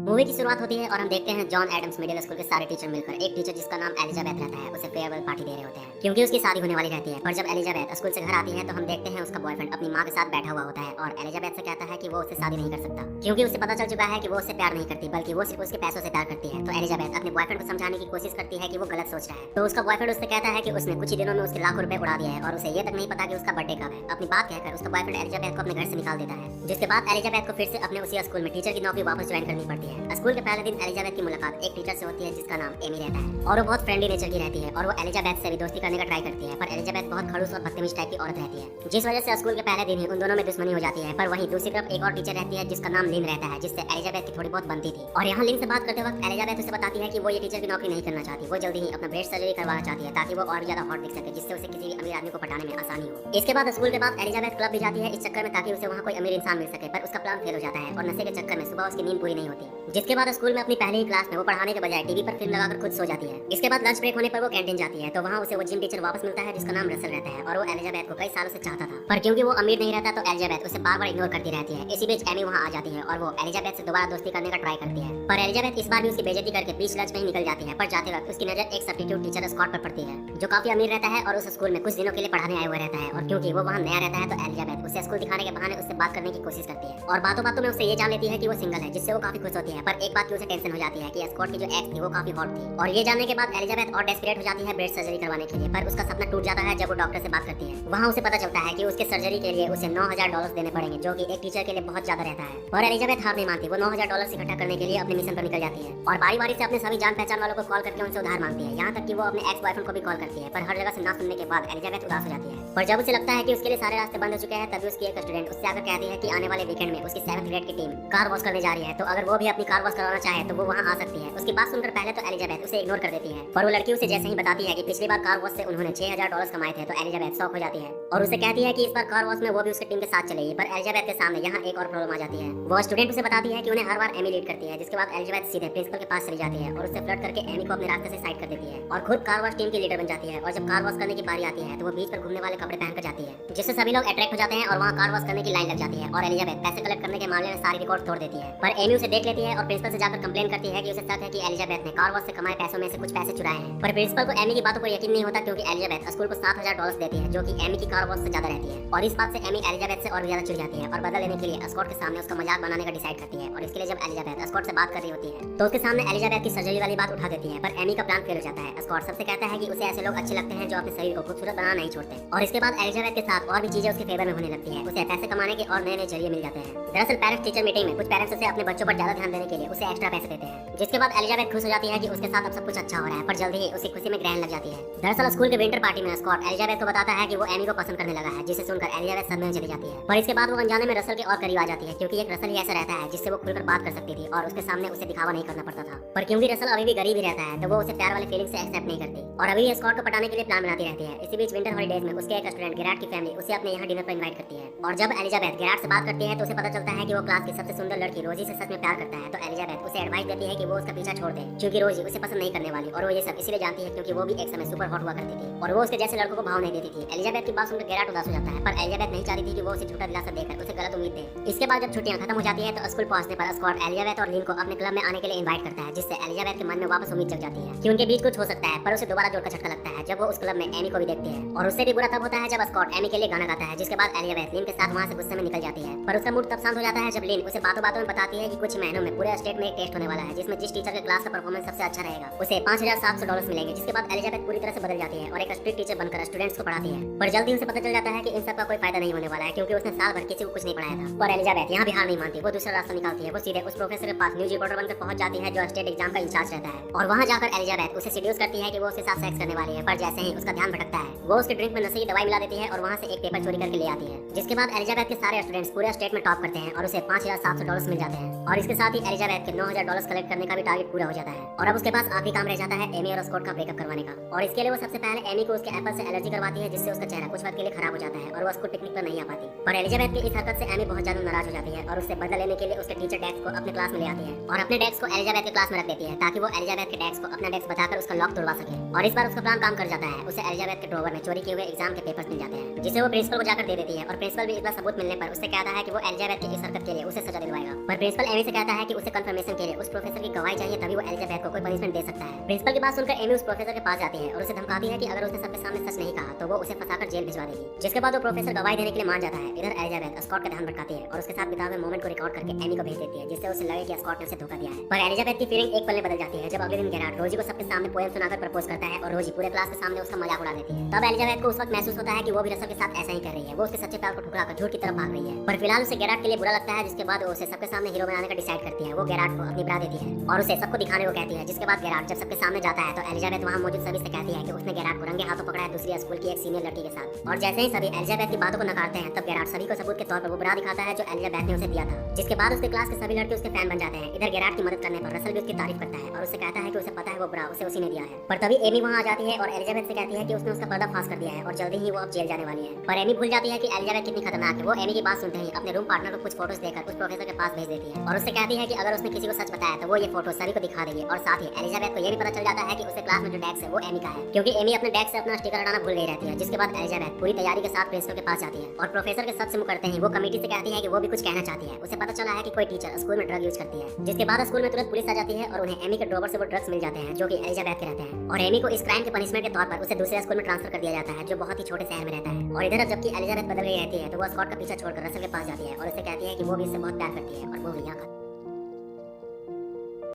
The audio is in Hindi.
मूवी की शुरुआत होती है और हम देखते हैं जॉन एडम्स मिडिल स्कूल के सारे टीचर मिलकर एक टीचर जिसका नाम एलिजाबेथ रहता है उसे फेयरवेल पार्टी दे रहे होते हैं क्योंकि उसकी शादी होने वाली रहती है। पर जब एलिजाबेथ स्कूल से घर आती है तो हम देखते हैं उसका बॉयफ्रेंड अपनी माँ के साथ बैठा हुआ होता है और एलिजाबेथ से कहता है कि वो उससे शादी नहीं कर सकता क्योंकि उसे पता चल चुका है कि वो उससे प्यार नहीं करती बल्कि वो सिर्फ उसके पैसों से प्यार करती है। तो एलिजाबेथ अपने बॉयफ्रेंड को समझाने की कोशिश करती है कि वो गलत सोच रहा है। तो उसका बॉयफ्रेंड उससे कहता है कि उसने कुछ ही दिनों में उसके लाखों रुपए उड़ा दिया है और उसे ये तक नहीं पता कि उसका बर्थडे कब है। अपनी बात कहकर उसका बॉयफ्रेंड एलिजाबेथ को अपने घर से निकाल देता है, जिसके बाद एलिजाबेथ को फिर से अपने उसी स्कूल में टीचर की नौकरी वापस ज्वाइन करनी पड़ती है। स्कूल के पहले दिन एलिजाबेथ की मुलाकात एक टीचर से होती है जिसका नाम एमी रहता है और वो बहुत फ्रेंडली नेचर की रहती है और वो एलिजाबेथ से भी दोस्ती करने का ट्राई करती है। पर एलिजाबेथ बहुत खड़ूस और बदतमीज टाइप की औरत रहती है, जिस वजह से स्कूल के पहले दिन ही उन दोनों में दुश्मनी हो जाती है। पर वहीं दूसरी तरफ एक और टीचर रहती है जिसका नाम लिन रहता है, जिससे एलिजाबेथ की थोड़ी बहुत बनती थी। और यहाँ लिन से बात करते वक्त एलिजाबेथ उसे बताती है कि वो ये टीचर की नौकरी नहीं करना चाहती, वो जल्दी ही अपना ब्रेस्ट सर्जरी करवाना चाहती है ताकि वो और भी ज्यादा हॉट दिख सके, जिससे उसे किसी भी अमीर आदमी को पटाने में आसानी हो। इसके बाद स्कूल के बाद एलिजाबेथ क्लब भी जाती है इस चक्कर में ताकि उसे वहाँ कोई अमीर इंसान मिल सके, पर उसका प्लान फेल हो जाता है और नशे के चक्कर में सुबह उसकी नींद पूरी नहीं होती। जिसके बाद स्कूल में अपनी पहली ही क्लास में वो पढ़ाने के बजाय टीवी पर फिल्म लगाकर खुद सो जाती है। इसके बाद लंच ब्रेक होने पर वो कैंटीन जाती है तो वहाँ उसे वो जिम टीचर वापस मिलता है जिसका नाम रसल रहता है और वो एलिजाबेथ को कई सालों से चाहता था, पर क्योंकि वो अमीर नहीं रहता तो एलिजाबेथ उसे बार बार इग्नोर करती रहती है। इसी बीच एमी वहाँ आ जाती है और वो एलिजाबेथ से दोबारा दोस्ती करने का ट्राई करती है, पर एलिजाबेथ इस बार भी उसकी बेइज्जती करके बीच लंच में ही निकल जाती है। पर जाते वक्त उसकी नजर एक सब्स्टिट्यूट टीचर स्कॉट पर पड़ती है जो काफी अमीर रहता है और उस स्कूल में कुछ दिनों के लिए पढ़ाने आया हुआ रहता है। और क्योंकि वो वहाँ नया रहता है तो एलिजाबेथ उसे स्कूल दिखाने के बहाने उससे बात करने की कोशिश करती है और बातों बातों में उससे ये जान लेती है कि वो सिंगल है, जिससे वो काफी खुश होती है। पर एक बात की उसे टेंशन हो जाती है कि स्कॉट की जो एक्स थी वो काफी हॉट थी और ये जानने के बाद एलिजाबेथ और डेस्परेट हो जाती है ब्रेस्ट सर्जरी करवाने के लिए। पर उसका सपना टूट जाता है जब वो डॉक्टर से बात करती है। वहाँ उसे पता चलता है कि उसके सर्जरी के लिए उसे $9,000 देने पड़ेंगे, जो कि एक टीचर के लिए बहुत ज्यादा रहता है। और एलिजाबेथ हार नहीं मानती, वो $9,000 इकट्ठा करने के लिए अपने मिशन पर निकल जाती है और बारी बारी से अपने सभी जान पहचान वालों को कॉल करके उनसे उधार मांगती है। यहाँ तक कि वो अपने एक्स बॉयफ्रेंड को भी कॉल करती है, पर हर जगह से ना सुनने के बाद एलिजाबेथ उदास हो जाती है। पर जब उसे लगता है कि उसके लिए सारे रास्ते बंद हो चुके हैं तभी उसकी एक स्टूडेंट उससे आकर कहती है कि आने वाले वीकेंड में उसकी 7th ग्रेड की टीम कार वॉश करने जा रही है, तो अगर वो भी अपनी कार वॉश करवाना चाहे तो वो वहाँ आ सकती है। उसकी बात सुनकर पहले तो एलिजाबेथ उसे इग्नोर कर देती है, पर वो लड़की उसे जैसे ही बताती है कि पिछली बार कार वॉश से उन्होंने $6,000 कमाए थे तो एलिजाबेथ शॉक हो जाती है और उसे कहती है कि इस बार कार वॉश में वो भी उसकी टीम के साथ चलेगी। पर एलिजाबेथ के सामने यहाँ एक और प्रॉब्लम आ जाती है। वो स्टूडेंट उसे बताती है कि उन्हें हर बार एमी लीड करती है, जिसके बाद एलिजाबेथ सीधे प्रिंसिपल के पास चली जाती है और उससे फ्लर्ट करके एमी को अपने रास्ते से साइड कर देती है और खुद कार वॉश टीम की लीडर बन जाती है। और जब कार वॉश करने की बारी आती है तो वो बीच पर घूमने वाले कपड़े पहनकर जाती है, जिससे सभी लोग अट्रैक्ट हो जाते हैं और वहाँ कार वॉश करने की लाइन लग जाती है और एलिजाबेथ पैसे कलेक्ट करने के मामले में सारी रिकॉर्ड तोड़ देती है। पर एमी उसे देख लेती है और प्रिंसिपल से जाकर कंप्लेन करती है कि उसे शक है कि एलिजाबेथ ने कार वॉश से कमाए पैसों में से कुछ पैसे चुराए हैं। पर प्रिंसिपल को एमी की बातों पर यकीन नहीं होता क्योंकि एलिजाबेथ स्कूल को $7,000 देती है, जो कि एमी की कार वॉश से ज्यादा रहती है। और इस बात से एमी एलिजाबेथ से और भी ज्यादा चिढ़ जाती है और बदला लेने के लिए स्कॉट के सामने उसका मजाक बनाने का डिसाइड करती है। और इसके लिए जब एलिजाबेथ स्कॉट से बात कर रही होती है तो उसके सामने एलिजाबेथ की सर्जरी वाली बात उठा देती है, पर एमी का प्लान फेल हो जाता है। स्कॉट सबसे कहता है कि उसे ऐसे लोग अच्छे लगते हैं जो अपने शरीर को खूबसूरत बनाना नहीं छोड़ते। और इसके बाद एलिजाबेथ के साथ और भी चीजें उसके फेवर में होने लगती है, उसे पैसे कमाने के और नए नए जरिए मिल जाते हैं। दरअसल पेरेंट्स टीचर मीटिंग में कुछ पेरेंट्स उसे अपने बच्चों पर ज्यादा ध्यान देने के लिए उसे एक्स्ट्रा पैसे देते हैं, जिसके बाद एलिजाबेथ खुश हो जाती है कि उसके साथ अब सब कुछ अच्छा हो रहा है। पर जल्दी ही उसकी खुशी में ग्रहण लग जाती है। दरअसल स्कूल के विंटर पार्टी में स्कॉट एलिजाबेथ को बताता है कि वो एमी को पसंद करने लगा है, जिसे सुनकर एलिजाबेथ सदमे में चली जाती है। पर इसके बाद वो अनजाने में रसल के और करीब आ जाती है क्योंकि एक रसल ही ऐसा रहता है जिससे वो खुलकर बात कर सकती थी और उसके सामने उसे दिखावा नहीं करना पड़ता था। पर क्योंकि रसल अभी भी गरीब ही रहता है तो वो उसे प्यार वाले फीलिंग से एक्सेप्ट नहीं करती और अभी भी स्कॉट को पटाने के लिए प्लान बनाती रहती है। इसी बीच विंटर हॉलीडेज में उसके एक स्टूडेंट गिराट की फैमिली उसे अपने यहाँ डिनर पर इनवाइट करती है और जब एलिजाबेथ गिराट से बात करती है तो उसे पता चलता है कि वो क्लास की सबसे सुंदर लड़की रोजी से सच में प्यार करता है। तो एलिजाबेथ उसे एडवाइस देती है कि वो उसका पीछा छोड़ दे क्योंकि रोजी उसे पसंद नहीं करने वाली और वो ये सब इसलिए जानती है क्योंकि वो भी एक समय सुपर हॉट हुआ करती थी और वो उसके जैसे लड़कों को भाव नहीं देती थी। एलिजाबेथ की बात सुनकर गिराट उदास हो जाता है, पर एलिजाबेथ नहीं चाहती थी कि वो उसे झूठा दिलासा देकर उसे गलत उम्मीद दे। इसके बाद जब छुट्टियां खत्म हो जाती है तो स्कूल पहुंचने पर स्कॉट एलिजाबेथ और लिन को अपने क्लब में आने के लिए इनवाइट करता है, जिससे एलिजाबेथ के मन में वापस उम्मीद जग जाती है कि उनके बीच कुछ हो सकता है। पर उसे दोबारा जोर का झटका लगता है जब वो उस क्लब में एमी को भी देखती है और उससे भी बुरा तब होता है जब स्कॉट एमी के लिए गाना गाता है, जिसके बाद एलिजाबेथ लिन के साथ वहां से गुस्से में निकल जाती है। पर उसका मूड तब शांत हो जाता है जब लिन उसे बातों बातों में बताती है कि कुछ महीनों में पूरे स्टेट में एक टेस्ट होने वाला है जिसमें जिस टीचर के क्लास का परफॉर्मेंस सबसे अच्छा रहेगा उसे $5,700 मिलेंगे। जिसके बाद एलिजाबेथ पूरी तरह से बदल जाती है और एक स्ट्रिक्ट टीचर बनकर स्टूडेंट्स को पढ़ाती है। पर जल्दी उसे पता चल जाता है कि इन सब का कोई फायदा नहीं होने वाला है क्योंकि उसने साल भर किसी को कुछ नहीं पढ़ाया था। पर एलिजाबेथ यहाँ भी हार नहीं मानती, वो दूसरा रास्ता निकालती है। वो सीधे उस प्रोफेसर के पास न्यूज रिपोर्टर बनकर पहुंच जाती है जो स्टेट एग्जाम का इंचार्ज रहता है और वहाँ जाकर एलिजाबेथ उसे सीड्यूस करती है कि वो उसके साथ सेक्स करने वाली है। पर जैसे ही उसका ध्यान भटकता है वो उसके ड्रिंक में नशे की दवाई मिला देती है और वहाँ से एक पेपर चोरी करके ले आती है, जिसके बाद एलिजाबेथ के सारे स्टूडेंट्स पूरे स्टेट में टॉप करते हैं और उसे $5,700 मिल जाते हैं। और इसके साथ ही एलिजाबेथ के $9,000 कलेक्ट करने का भी टारगेट पूरा हो जाता है और अब उसके पास आखिरी काम रह जाता है एमी और स्कॉट का ब्रेकअप करवाने का। और इसके लिए वो सबसे पहले एमी को उसके एप्पल से एलर्जी करवाती है, जिससे उसका चेहरा कुछ वक्त के लिए खराब हो जाता है और वो स्कूल पिकनिक पर नहीं आ पाती। पर एलिजाबेथ की इस हरकत से एमी बहुत ज्यादा नाराज हो जाती है और उससे बदला लेने के लिए उसके टीचर डेस्क को अपने क्लास में ले आती है और अपने डेस्क को एलिजाबेथ के क्लास में रख देती है ताकि वो एलिजाबेथ के डेस्क को अपना डेस्क बताकर उसका लॉक तोड़वा सके। और इस बार उसका प्लान काम कर जाता है, उसे एलिजाबेथ के ड्रॉवर में चोरी किए हुए एग्जाम के पेपर्स मिल जाते हैं, जिसे वो प्रिंसिपल को जाकर दे देती है और प्रिंसिपल भी इस बार सबूत मिलने पर उससे कहता है कि वो एलिजाबेथ की इस हरकत के लिए उसे सजा दिलवाएगा। पर प्रिंसिपल एमी से कहता है कि उसे कंफर्मेशन के लिए उस प्रोफेसर की गवाही चाहिए, तभी वो एलिजाबेथ को कोई पनिशमेंट दे सकता है। प्रिंसिपल की बात सुनकर एमी उस प्रोफेसर के पास जाती है और उसे धमकाती है कि अगर उसने सबके सामने सच नहीं कहा तो वो उसे फंसाकर जेल भिजवा देगी। जिसके बाद वो प्रोफेसर गवाही देने के लिए मान जाता है। इधर एलिजाबेथ स्कॉट का ध्यान भटकाती है और उसके साथ बिताए हुए मोमेंट को रिकॉर्ड करके एमी को भेज देती है, जिससे उसे लगे कि स्कॉट ने उसे धोखा दिया है। पर एलिजाबेथ की फीलिंग एक पल में बदल जाती है जब अगले दिन गेरार्ड रोजी को सबके सामने पोएम सुनाकर प्रपोज करता है और रोजी पूरे क्लास के सामने उसका मजाक उड़ा देती है। तब एलिजाबेथ को उस वक्त महसूस होता है कि वो भी रसल के साथ ऐसा ही कर रही है। वो उसके सच्चे प्यार को ठुकराकर झूठ की तरफ भाग रही है। पर फिलहाल उसे गेरार्ड के लिए बुरा लगता है, जिसके बाद वो उसे सबके सामने हीरो बनाने का डिसाइड करती है। वो गेरार्ड को अपनी ब्रा देती है और उसे सबको दिखाने को कहती है। जिसके बाद गेरार्ड जब सबके सामने जाता है तो एलिजाबेथ वहां मौजूद सभी से कहती है कि उसने गेरार्ड को रंगे हाथों पकड़ा है दूसरी स्कूल की एक सीनियर लड़की के साथ। और जैसे ही सभी एलिजाबेथ की बातों को नकारते हैं तब गेरार्ड सभी को सबूत के तौर पर वो ब्रा दिखाता है जो एलिजाबेथ ने उसे दिया था। जिसके बाद उसके क्लास के सभी लड़के उसके फैन बन जाते हैं। इधर गेरार्ड की मदद करने पर रसल भी उसकी तारीफ करता है और उसे कहता है कि उसे पता है वो ब्रा उसे उसी ने दिया है। पर तभी एमी वहां आ जाती है और एलिजाबेथ से कहती है कि उसने उसका पर्दा फांस कर दिया है और जल्दी ही वो अब जेल जाने वाली है। पर एमी भूल जाती है कि एलिजाबेथ कितनी खतरनाक है। वो एमी की बात सुनते ही अपने रूम पार्टनर को कुछ फोटोज देकर उस प्रोफेसर के पास भेज देती है और उससे कहती है कि अगर उसने किसी को सच बताया तो वो ये फोटो सभी को दिखा देगी। और साथ ही एलिजाबेथ को ये भी पता चल जाता है कि उसके क्लास में जो डेस्क है वो एमी का है, क्योंकि एमी अपने डेस्क से अपना स्टिकर हटाना भूल गई रहती है। जिसके बाद एलिजाबेथ पूरी तैयारी के साथ प्रिंसिपल के पास जाती है और प्रोफेसर के सच से मुंह करते ही वो कमेटी से कहती है कि वो भी कुछ कहना चाहती है। उसे पता चला है कि कोई टीचर स्कूल में ड्रग यूज करती है। जिसके बाद स्कूल में तुरंत पुलिस आ जाती है और उन्हें एमी के ड्रॉवर से वो ड्रग्स मिल जाते हैं जो कि एलिजाबेथ के रहते हैं। और एमी को इस क्राइम के पनिशमेंट के तौर पर उसे दूसरे स्कूल में ट्रांसफर कर दिया जाता है जो बहुत ही छोटे शहर में रहता है। और इधर अब जबकि एलिजाबेथ बदल गई रहती है तो वो स्कॉट का पीछा छोड़कर रसल के पास जाती है और उसे कहती है कि वो भी इससे बहुत प्यार करती है और वो भी यहाँ